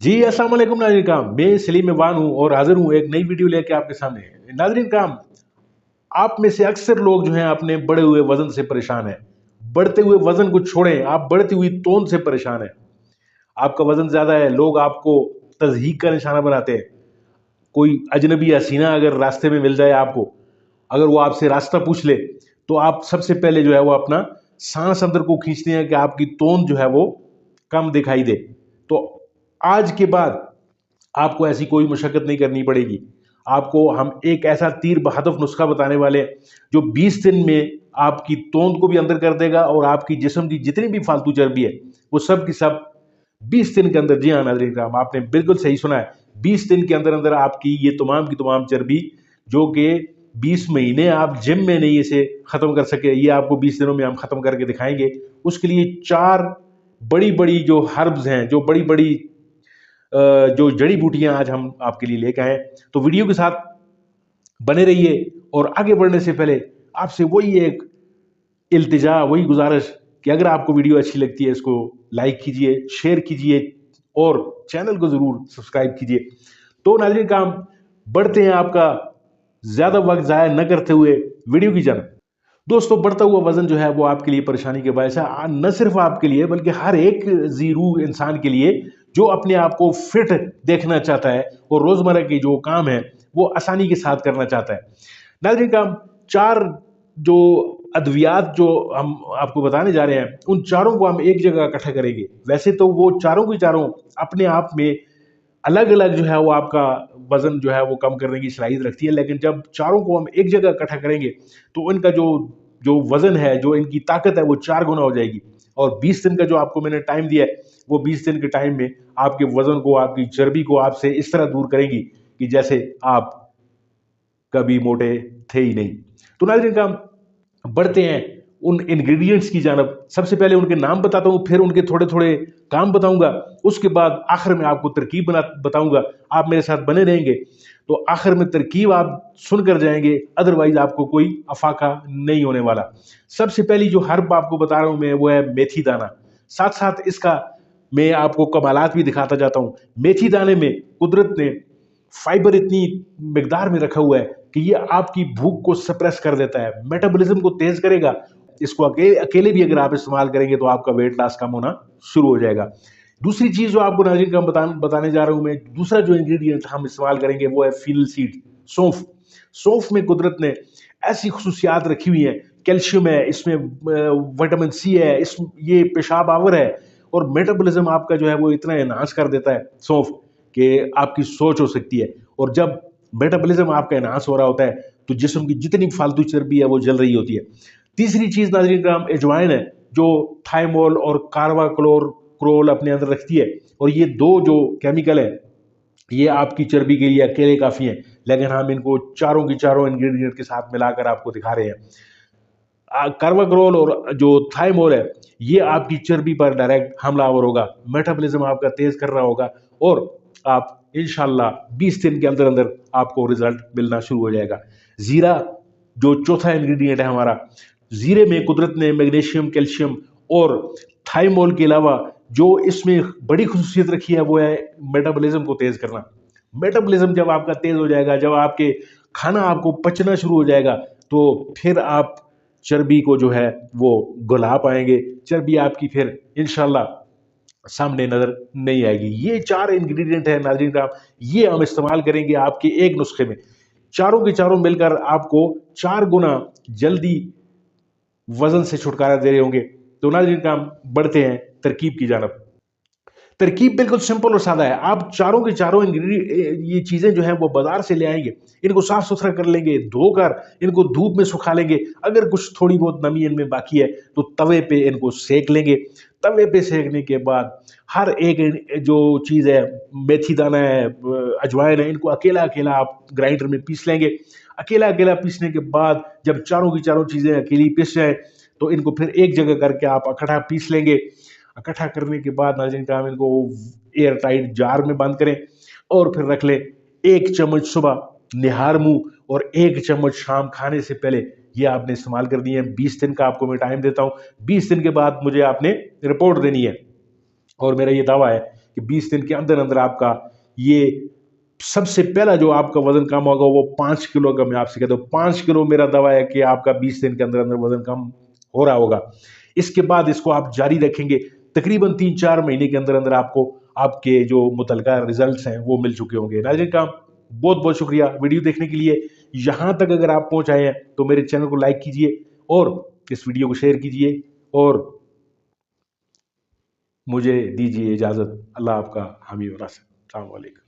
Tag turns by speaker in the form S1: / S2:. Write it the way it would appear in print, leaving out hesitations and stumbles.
S1: जी अस्सलाम वालेकुम नाज़रीन काम, मैं सलीम वान हूँ और हाजिर हूँ एक नई वीडियो लेके आपके सामने। नाज़रीन काम, आप में से अक्सर लोग जो हैं अपने बढ़े हुए वजन से परेशान हैं। बढ़ते हुए वजन को छोड़ें, आप बढ़ती हुई तोंद से परेशान हैं। आपका वजन ज्यादा है, लोग आपको तज़हीक का निशाना बनाते हैं। कोई अजनबी हसीना अगर रास्ते में मिल जाए आपको, अगर वो आपसे रास्ता पूछ ले, तो आप सबसे पहले जो है वो अपना सांस अंदर को खींचते हैं कि आपकी तोंद जो है वो कम दिखाई दे। तो आज के बाद आपको ऐसी कोई मशक्कत नहीं करनी पड़ेगी। आपको हम एक ऐसा तीर बहदफ नुस्खा बताने वाले हैं जो 20 दिन में आपकी तोंद को भी अंदर कर देगा और आपकी जिस्म की जितनी भी फालतू चर्बी है वो सब की सब 20 दिन के अंदर, जी हाँ नाज़रीन किराम, आपने बिल्कुल सही सुना है, 20 दिन के अंदर अंदर आपकी ये तमाम की तमाम चर्बी, जो कि 20 महीने आप जिम में नहीं इसे खत्म कर सके, ये आपको 20 दिनों में हम खत्म करके दिखाएंगे। उसके लिए 4 बड़ी बड़ी जो हर्ब्स हैं, जो बड़ी बड़ी जो जड़ी बूटियां आज हम आपके लिए लेकर आए। तो वीडियो के साथ बने रहिए और आगे बढ़ने से पहले आपसे वही एक इल्तिजा, वही गुजारिश कि अगर आपको वीडियो अच्छी लगती है इसको लाइक कीजिए, शेयर कीजिए और चैनल को जरूर सब्सक्राइब कीजिए। तो नाज़रीन काम, बढ़ते हैं आपका ज्यादा वक्त जाया न करते हुए वीडियो की जानब। दोस्तों, बढ़ता हुआ वजन जो है वो आपके लिए परेशानी के बायस है, न सिर्फ आपके लिए बल्कि हर एक जीरू इंसान के लिए जो अपने आप को फिट देखना चाहता है और रोजमर्रा के जो काम है वो आसानी के साथ करना चाहता है। नाज़रीन काम, 4 जो अद्वियात जो हम आपको बताने जा रहे हैं, उन चारों को हम एक जगह इकट्ठा करेंगे। वैसे तो वो चारों की चारों अपने आप में अलग अलग जो है वो आपका वजन जो है वो कम करने की सलाहियत रखती है, लेकिन जब चारों को हम एक जगह इकट्ठा करेंगे तो इनका जो जो वजन है, जो इनकी ताकत है, वो 4 गुना हो जाएगी। और 20 दिन का जो आपको मैंने टाइम दिया है, वो 20 दिन के टाइम में आपके वजन को, आपकी चर्बी को आपसे इस तरह दूर करेंगी कि जैसे आप कभी मोटे थे ही नहीं। तो नाज़रीन काम, बढ़ते हैं उन इंग्रेडिएंट्स की जानब। सबसे पहले उनके नाम बताता हूँ, फिर उनके थोड़े थोड़े काम बताऊंगा, उसके बाद आखिर में आपको तरकीब बताऊंगा। आप मेरे साथ बने रहेंगे तो आखिर में तरकीब आप सुनकर जाएंगे, अदरवाइज आपको कोई अफाका नहीं होने वाला। सबसे पहली जो हर्ब आपको बता रहा हूं मैं, वो है मेथी दाना। साथ साथ इसका मैं आपको कमालात भी दिखाता जाता हूं। मेथी दाने में कुदरत ने फाइबर इतनी मिकदार में रखा हुआ है कि ये आपकी भूख को सप्रेस कर देता है, मेटाबॉलिज्म को तेज करेगा। इसको अकेले भी अगर आप इस्तेमाल करेंगे तो आपका वेट लॉस कम होना शुरू हो जाएगा। दूसरी चीज जो आपको नाज़रीन का बताने जा रहा हूं मैं, दूसरा जो इंग्रेडिएंट हम इस्तेमाल करेंगे वो है फीनल सीड, सौंफ। सौंफ में कुदरत ने ऐसी खसूसियात रखी हुई है, कैल्शियम है इसमें, विटामिन सी है, इस ये पेशाब आवर है और मेटाबॉलिज्म आपका जो है वो इतना एनहांस कर देता है सौंफ कि आपकी सोच हो सकती है। और जब मेटाबॉलिज्म आपका एनहांस हो रहा होता है तो जिस्म की जितनी फालतू चर्बी है वो जल रही होती है। तीसरी चीज नाज़रीन करम, अजवाइन है, जो थाइमोल और कार्बाक्लोरोल अपने अंदर रखती है। और ये दो जो केमिकल है ये आपकी चर्बी के लिए अकेले काफी हैं, लेकिन हम इनको चारों की चारों इंग्रेडिएंट के साथ मिलाकर आपको दिखा रहे हैं। कार्बाक्लोरोल और जो थाइमोल है ये आपकी चर्बी पर डायरेक्ट हमलावर होगा, मेटाबॉलिज्म आपका तेज कर रहा होगा और आप इंशाल्लाह 20 दिन के अंदर अंदर आपको रिजल्ट मिलना शुरू हो जाएगा। जीरा जो चौथा इंग्रेडिएंट है हमारा, जीरे में कुदरत ने मैग्नीशियम, कैल्शियम और थाइमोल के अलावा जो इसमें बड़ी खसूसियत रखी है वो है मेटाबॉलिज्म को तेज करना। मेटाबॉलिज्म जब आपका तेज हो जाएगा, जब आपके खाना आपको पचना शुरू हो जाएगा, तो फिर आप चर्बी को जो है वो गला पाएंगे, चर्बी आपकी फिर इंशाल्लाह सामने नजर नहीं आएगी। ये 4 इंग्रेडिएंट है नाज़रीन साहब, ये हम इस्तेमाल करेंगे आपके एक नुस्खे में। चारों के चारों मिलकर आपको 4 गुना जल्दी वजन से छुटकारा दे रहे होंगे। तो नाज़रीन काम, बढ़ते हैं तरकीब की जानब। तरकीब बिल्कुल सिंपल और सादा है। आप चारों के चारों ये चीजें जो हैं वो बाजार से ले आएंगे, इनको साफ सुथरा कर लेंगे, धोकर इनको धूप में सुखा लेंगे। अगर कुछ थोड़ी बहुत नमी इनमें बाकी है तो तवे पे इनको सेक लेंगे। तवे पे सेकने के बाद हर एक जो चीज है, मेथी दाना है, अजवाइन है, इनको अकेला अकेला आप ग्राइंडर में पीस लेंगे। अकेला अकेला पीसने के बाद जब चारों की चारों चीजें अकेली पीस जाए तो इनको फिर एक जगह करके आप इकट्ठा पीस लेंगे। इकट्ठा करने के बाद नाज़रीन काम, इनको एयर टाइट जार में बंद करें और फिर रख लें। 1 चम्मच सुबह निहार मुंह और 1 चम्मच शाम खाने से पहले ये आपने इस्तेमाल कर दिए हैं। 20 दिन का आपको मैं टाइम देता हूं। 20 दिन के बाद मुझे आपने रिपोर्ट देनी है और मेरा ये दावा है کہ 20 दिन के अंदर अंदर आपका ये सबसे पहला जो आपका वजन कम होगा वो 5 किलो का, मैं आपसे कहता हूँ 5 किलो मेरा दावा है कि आपका 20 दिन के अंदर अंदर वजन कम हो रहा होगा। इसके बाद इसको आप जारी रखेंगे, तकरीबन 3-4 महीने के अंदर अंदर आपको आपके जो मुतलका रिजल्ट्स हैं वो मिल चुके होंगे। नाज़रीन काम, बहुत बहुत शुक्रिया वीडियो देखने के लिए। यहाँ तक अगर आप पहुँच आए हैं तो मेरे चैनल को लाइक कीजिए और इस वीडियो को शेयर कीजिए और मुझे दीजिए इजाज़त। अल्लाह आपका हामी और नासिर। अस्सलाम वालेकुम।